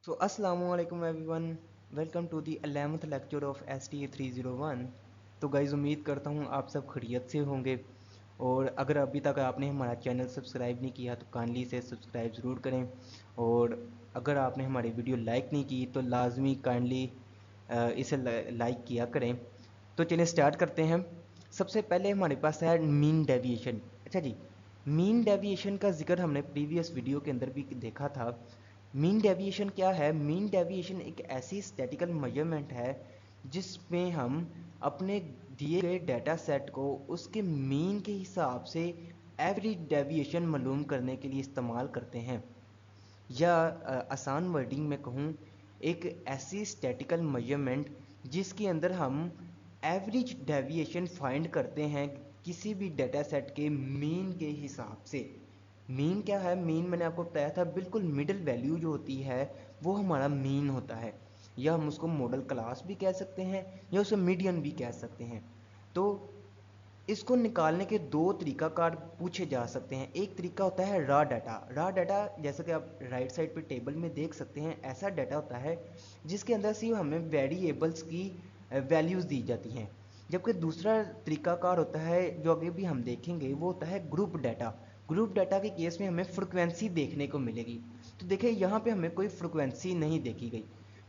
So अस्सलामु अलैकुम everyone, welcome to the 11th lecture of STA 301। तो गाइज़ उम्मीद करता हूँ आप सब खैरियत से होंगे। और अगर अभी तक आपने हमारा चैनल सब्सक्राइब नहीं किया तो काइंडली से सब्सक्राइब ज़रूर करें। और अगर आपने हमारी वीडियो लाइक नहीं की तो लाजमी काइंडली इसे लाइक किया करें। तो चलिए स्टार्ट करते हैं। सबसे पहले हमारे पास है मीन डेविएशन। अच्छा जी, मीन डेविएशन का जिक्र हमने प्रीवियस वीडियो के अंदर भी देखा था। मीन डेविएशन क्या है? मीन डेविएशन एक ऐसी स्टैटिकल मेजरमेंट है जिसमें हम अपने दिए गए डाटा सेट को उसके मीन के हिसाब से एवरेज डेविएशन मालूम करने के लिए इस्तेमाल करते हैं। या आसान वर्डिंग में कहूँ, एक ऐसी स्टैटिकल मेजरमेंट जिसके अंदर हम एवरेज डेविएशन फाइंड करते हैं किसी भी डाटा सेट के मीन के हिसाब से। मीन क्या है? मीन मैंने आपको बताया था, बिल्कुल मिडिल वैल्यू जो होती है वो हमारा मीन होता है। या हम उसको मॉडल क्लास भी कह सकते हैं या उसे मीडियन भी कह सकते हैं। तो इसको निकालने के दो तरीकाकार पूछे जा सकते हैं। एक तरीका होता है रॉ डाटा। रॉ डाटा जैसा कि आप राइट साइड पे टेबल में देख सकते हैं, ऐसा डाटा होता है जिसके अंदर सिर्फ हमें वेरिएबल्स की वैल्यूज़ दी जाती हैं। जबकि दूसरा तरीकाकार होता है जो अभी भी हम देखेंगे, वो होता है ग्रुप डाटा। ग्रुप डाटा के केस में हमें फ्रिक्वेंसी देखने को मिलेगी। तो देखिए यहाँ पे हमें कोई फ्रिक्वेंसी नहीं देखी गई,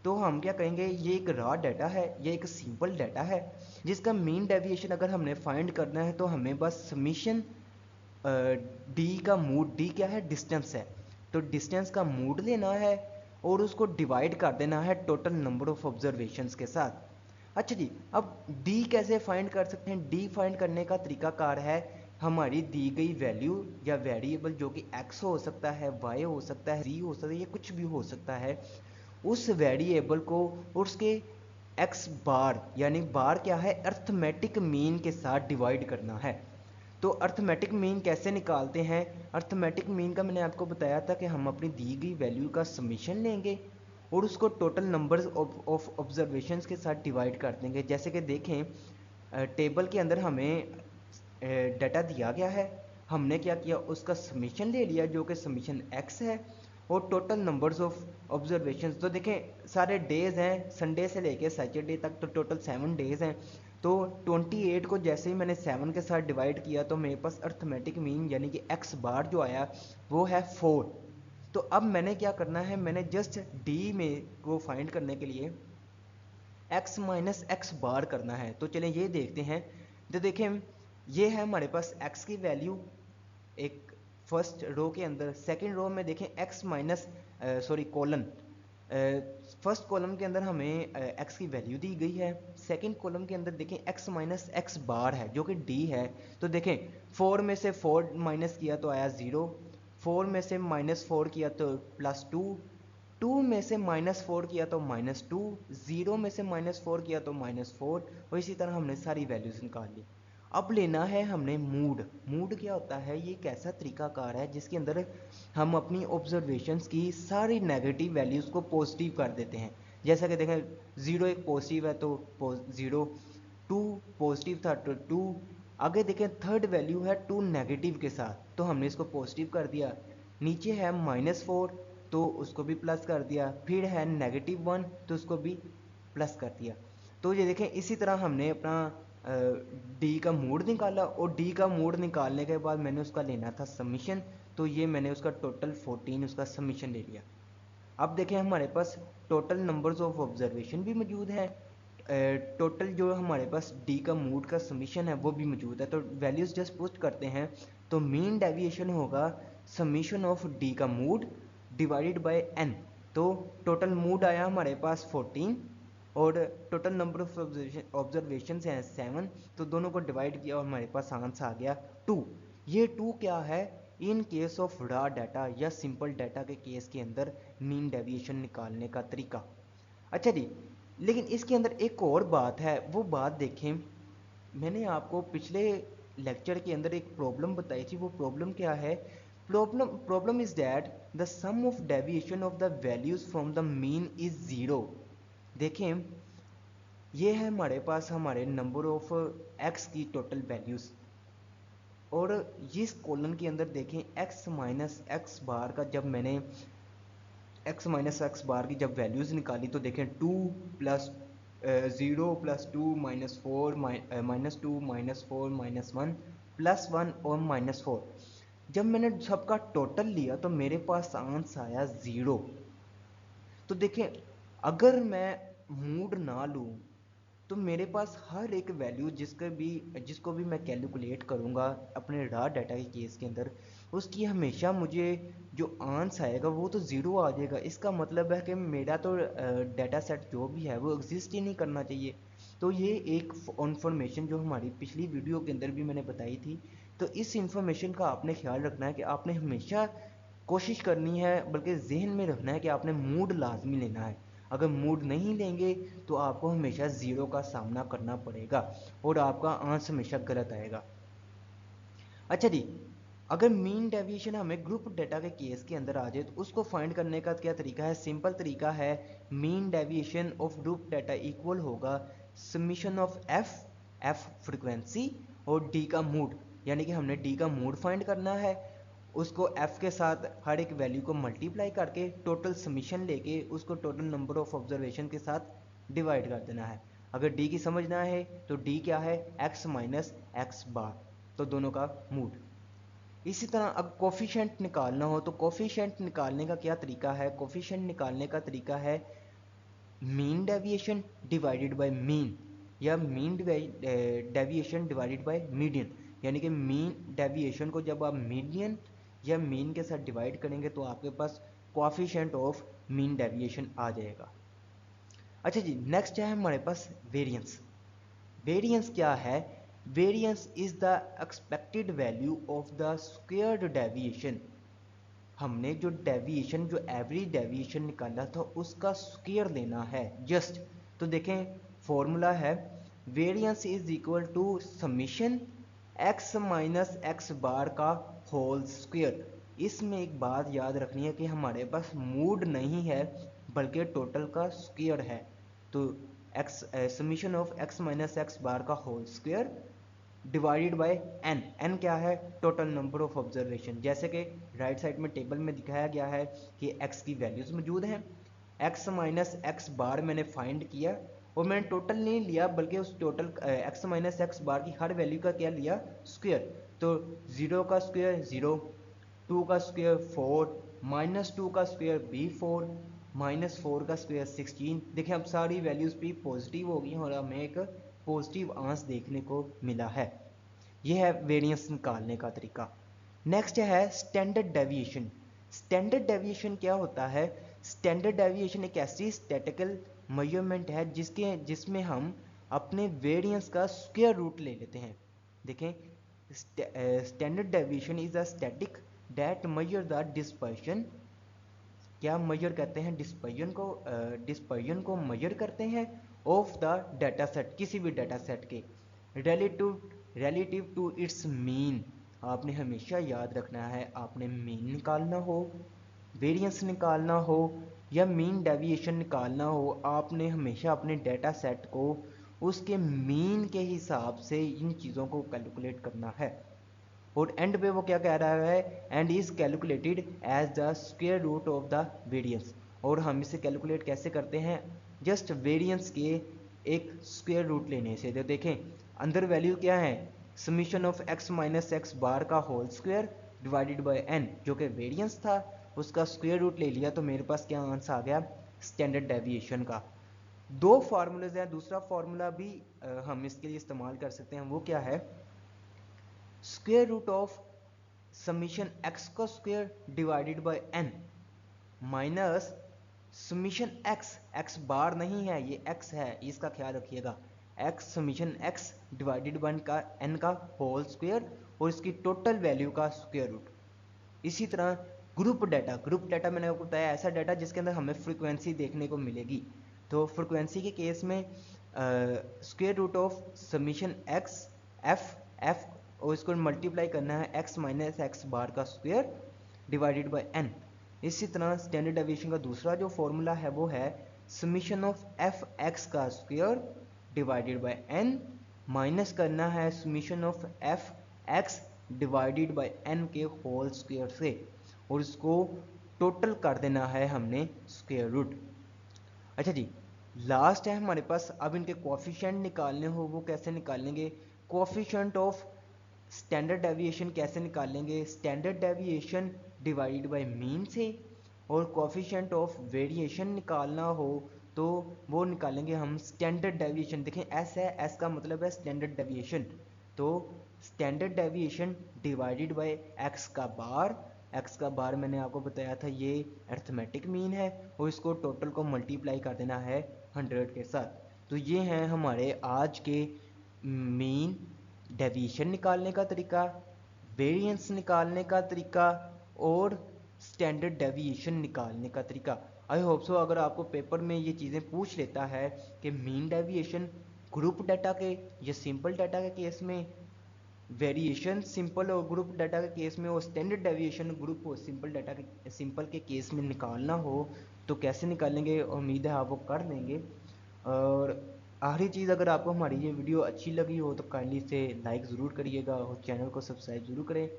तो हम क्या कहेंगे, ये एक रॉ डाटा है, ये एक सिंपल डाटा है जिसका मीन डेविएशन अगर हमने फाइंड करना है तो हमें बस समीशन डी का मूड, डी क्या है? डिस्टेंस है। तो डिस्टेंस का मूड लेना है और उसको डिवाइड कर देना है टोटल नंबर ऑफ ऑब्जर्वेशंस के साथ। अच्छा जी, अब डी कैसे फाइंड कर सकते हैं? डी फाइंड करने का तरीकाकार है, हमारी दी गई वैल्यू या वेरिएबल जो कि एक्स हो सकता है, वाई हो सकता है, जी हो सकता है, ये कुछ भी हो सकता है, उस वेरिएबल को उसके एक्स बार, यानी बार क्या है? अर्थमेटिक मीन के साथ डिवाइड करना है। तो अर्थमेटिक मीन कैसे निकालते हैं? अर्थमेटिक मीन का मैंने आपको बताया था कि हम अपनी दी गई वैल्यू का समीशन लेंगे और उसको टोटल नंबर्स ऑफ ऑब्जर्वेशंस के साथ डिवाइड कर देंगे। जैसे कि देखें, टेबल के अंदर हमें डाटा दिया गया है, हमने क्या किया, उसका समीशन ले लिया जो कि समीशन एक्स है, और टोटल नंबर्स ऑफ ऑब्जर्वेशंस तो देखें सारे डेज हैं, संडे से लेके सैटरडे तक, तो टोटल 7 डेज हैं। तो 28 को जैसे ही मैंने 7 के साथ डिवाइड किया तो मेरे पास अर्थमेटिक मीन यानी कि एक्स बार जो आया वो है 4। तो अब मैंने क्या करना है, मैंने जस्ट डी में को फाइंड करने के लिए x माइनस एक्स बार करना है। तो चलें ये देखते हैं। तो देखें, ये है हमारे पास x की वैल्यू एक फर्स्ट रो के अंदर। सेकंड रो में देखें x minus colon, first column के अंदर हमें x की वैल्यू दी गई है। सेकंड कॉलम के अंदर देखें x माइनस एक्स बार है जो कि d है। तो देखें 4 में से 4 माइनस किया तो आया 0, 4 में से -4 किया तो +2, 2 में से -4 किया तो -2, 0 में से -4 किया तो -4, और इसी तरह हमने सारी वैल्यूज निकाल ली। अब लेना है हमने मूड। मूड क्या होता है? ये एक ऐसा तरीकाकार है जिसके अंदर हम अपनी ऑब्जर्वेशंस की सारी नेगेटिव वैल्यूज़ को पॉजिटिव कर देते हैं। जैसा कि देखें, 0 एक पॉजिटिव है तो 0, 2 पॉजिटिव था तो 2, आगे देखें थर्ड वैल्यू है 2 नेगेटिव के साथ, तो हमने इसको पॉजिटिव कर दिया। नीचे है -4 तो उसको भी प्लस कर दिया, फिर है -1 तो उसको भी प्लस कर दिया। तो ये देखें, इसी तरह हमने अपना डी का मूड निकाला, और डी का मूड निकालने के बाद मैंने उसका लेना था समीशन। तो ये मैंने उसका टोटल 14 उसका समीशन ले लिया। अब देखें, हमारे पास टोटल नंबर्स ऑफ ऑब्जर्वेशन भी मौजूद है, टोटल जो हमारे पास डी का मूड का समीशन है वो भी मौजूद है। तो वैल्यूज़ जस्ट पुट करते हैं, तो मीन डेविएशन होगा समीशन ऑफ डी का मूड डिवाइडेड बाय एन। तो टोटल मूड आया हमारे पास 14 और टोटल नंबर ऑफ ऑब्जर्वेशन हैं 7, तो दोनों को डिवाइड किया और हमारे पास आंसर आ गया 2। ये 2 क्या है? In case of raw data या सिंपल डाटा के केस के अंदर मीन डेविएशन निकालने का तरीका। अच्छा जी, लेकिन इसके अंदर एक और बात है, वो बात देखें। मैंने आपको पिछले लेक्चर के अंदर एक प्रॉब्लम बताई थी। वो प्रॉब्लम क्या है? Problem is that the sum of deviation of the values from the mean is 0। देखें, ये है हमारे पास हमारे नंबर ऑफ एक्स की टोटल वैल्यूज़, और इस कॉलम के अंदर देखें x माइनस एक्स बार का जब मैंने एक्स माइनस एक्स बार की जब वैल्यूज़ निकाली तो देखें 2 plus 0 plus 2 minus 4 minus 2 minus 4 minus 1 plus 1 और माइनस 4। जब मैंने सबका टोटल लिया तो मेरे पास आंसर आया 0। तो देखें, अगर मैं मूड ना लूँ तो मेरे पास हर एक वैल्यू जिसको भी मैं कैलकुलेट करूँगा अपने रॉ डाटा के केस के अंदर, उसकी हमेशा मुझे जो आंसर आएगा वो तो ज़ीरो आ जाएगा। इसका मतलब है कि मेरा तो डाटा सेट जो भी है वो एग्जिस्ट ही नहीं करना चाहिए। तो ये एक इन्फॉर्मेशन जो हमारी पिछली वीडियो के अंदर भी मैंने बताई थी। तो इस इंफॉर्मेशन का आपने ख्याल रखना है कि आपने हमेशा कोशिश करनी है, बल्कि जहन में रखना है कि आपने मूड लाजमी लेना है। अगर मूड नहीं लेंगे तो आपको हमेशा ज़ीरो का सामना करना पड़ेगा और आपका आंसर हमेशा गलत आएगा। अच्छा जी, अगर मीन डेविएशन हमें ग्रुप डेटा के केस के अंदर आ जाए तो उसको फाइंड करने का क्या तरीका है? सिंपल तरीका है, mean deviation of group data equal होगा समीशन ऑफ एफ फ्रीक्वेंसी और डी का मूड। यानी कि हमने डी का मूड फाइंड करना है, उसको एफ के साथ हर एक वैल्यू को मल्टीप्लाई करके टोटल समीशन लेके उसको टोटल नंबर ऑफ ऑब्जर्वेशन के साथ डिवाइड कर देना है। अगर डी की समझना है तो डी क्या है? एक्स माइनस एक्स बार, तो दोनों का मूड। इसी तरह अब कोफिशिएंट निकालना हो तो कोफिशिएंट निकालने का क्या तरीका है? कोफिशिएंट निकालने का तरीका है mean deviation divided by mean, या mean deviation divided by median. यानी कि मीन डेविएशन को जब आप मीडियन या मीन के साथ डिवाइड करेंगे तो आपके पास कोफिशिएंट ऑफ मीन डेविएशन आ जाएगा। अच्छा जी, नेक्स्ट है हमारे पास वेरिएंस। वेरिएंस क्या है? Variance is the expected value of the squared deviation. हमने जो डेविएशन, जो एवरेज डेविएशन निकाला था उसका स्क्वायर लेना है जस्ट। तो देखें, फॉर्मूला है variance is equal to summation x minus x bar का होल स्क्वायर। इसमें एक बात याद रखनी है कि हमारे पास मूड नहीं है बल्कि टोटल का स्क्वायर है। तो x summation of x minus x bar का whole square divided by n. N क्या है? Total number of observation. जैसे कि राइट साइड में टेबल में दिखाया गया है कि एक्स की वैल्यूज मौजूद हैं, एक्स माइनस एक्स बार मैंने फाइंड किया और मैंने टोटल नहीं लिया बल्कि उस टोटल एक्स माइनस एक्स बार की हर वैल्यू का क्या लिया? स्क्वायर। तो 0 का स्क्वायर 0, 2 का स्क्वायर 4, माइनस 2 का स्क्वायर भी 4, माइनस 4 का स्क्वायर 16। देखें अब सारी वैल्यूज भी पॉजिटिव हो गई और हमें एक पॉजिटिव आंसर देखने को मिला है। यह है वेरिएंस निकालने का तरीका। नेक्स्ट है स्टैंडर्ड डेविएशन। स्टैंडर्ड डेविएशन क्या होता है? स्टैंडर्ड डेविएशन एक ऐसी स्टैटिकल मेजरमेंट है जिसमें हम अपने वेरिएंस का स्क्वायर रूट ले लेते हैं। देखें, standard deviation is a static that measure the dispersion. क्या मेजर करते हैं? डिस्पर्जन को मेजर करते हैं ऑफ द डाटा सेट, किसी भी डाटा सेट के रिलेटिव टू इट्स मीन। आपने हमेशा याद रखना है, आपने मीन निकालना हो, वेरिएंस निकालना हो या मीन डेविएशन निकालना हो, आपने हमेशा अपने डाटा सेट को उसके मीन के हिसाब से इन चीज़ों को कैलकुलेट करना है। और एंड पे वो क्या कह रहा है? And is calculated as the square root of the variance. और हम इसे कैलकुलेट कैसे करते हैं? जस्ट वेरिएंस के एक स्क्वायर रूट लेने से। तो देखें, अंदर वैल्यू क्या है? Summation of x minus x bar का whole square divided by n, जो कि वेरिएंस था, उसका स्क्वायर रूट ले लिया तो मेरे पास क्या आंसर आ गया? स्टैंडर्ड डेविएशन का। दो फार्मूलेज हैं, दूसरा फार्मूला भी हम इसके लिए इस्तेमाल कर सकते हैं। वो क्या है? Square root of summation x का square divided by N minus summation x, x bar नहीं है ये एक्स है, इसका ख्याल रखिएगा, x summation x divided by का एन का होल स्क्वायर और इसकी टोटल वैल्यू का स्क्वायर रूट। इसी तरह ग्रुप डाटा, ग्रुप डाटा मैंने आपको बताया ऐसा डाटा जिसके अंदर हमें फ्रीक्वेंसी देखने को मिलेगी। तो फ्रीक्वेंसी के केस में square root of summation X F F और इसको मल्टीप्लाई करना है एक्स माइनस एक्स बार का स्क्वायर डिवाइडेड बाय एन। इसी तरह स्टैंडर्ड डेविएशन का दूसरा जो फॉर्मूला है वो है समीशन ऑफ एफ एक्स का square divided by N minus करना है summation of F X divided by N के होल स्क्वायर से, और इसको टोटल कर देना है हमने स्क्वायर रूट। अच्छा जी, लास्ट है हमारे पास, अब इनके कोफिशिएंट निकालने हो वो कैसे निकालेंगे? कोफिशिएंट ऑफ स्टैंडर्ड डेविएशन कैसे निकालेंगे? Standard deviation divided by mean से। और कोफिशिएंट ऑफ वेरिएशन निकालना हो तो वो निकालेंगे हम स्टैंडर्ड डेविएशन। देखें एस है, एस का मतलब है स्टैंडर्ड डेविएशन, तो standard deviation divided bye x का बार। एक्स का बार मैंने आपको बताया था ये अर्थमेटिक मीन है, और इसको टोटल को मल्टीप्लाई कर देना है 100 के साथ। तो ये हैं हमारे आज के मीन डेविएशन निकालने का तरीका, वेरिएंस निकालने का तरीका, और स्टैंडर्ड डेविएशन निकालने का तरीका। आई होप सो अगर आपको पेपर में ये चीज़ें पूछ लेता है कि मीन डेविएशन ग्रुप डाटा के या सिंपल डाटा के केस में, वेरिएशन सिंपल और ग्रुप डाटा के केस में, और स्टैंडर्ड डेविएशन ग्रुप और सिंपल डाटा के सिंपल के केस में निकालना हो तो कैसे निकालेंगे, उम्मीद है आप वो कर लेंगे। और आखिरी चीज़, अगर आपको हमारी ये वीडियो अच्छी लगी हो तो काइंडली इसे लाइक ज़रूर करिएगा और चैनल को सब्सक्राइब ज़रूर करें।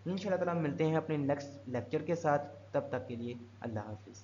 इंशाल्लाह ताला मिलते हैं अपने नेक्स्ट लेक्चर के साथ, तब तक के लिए अल्लाह हाफिज़।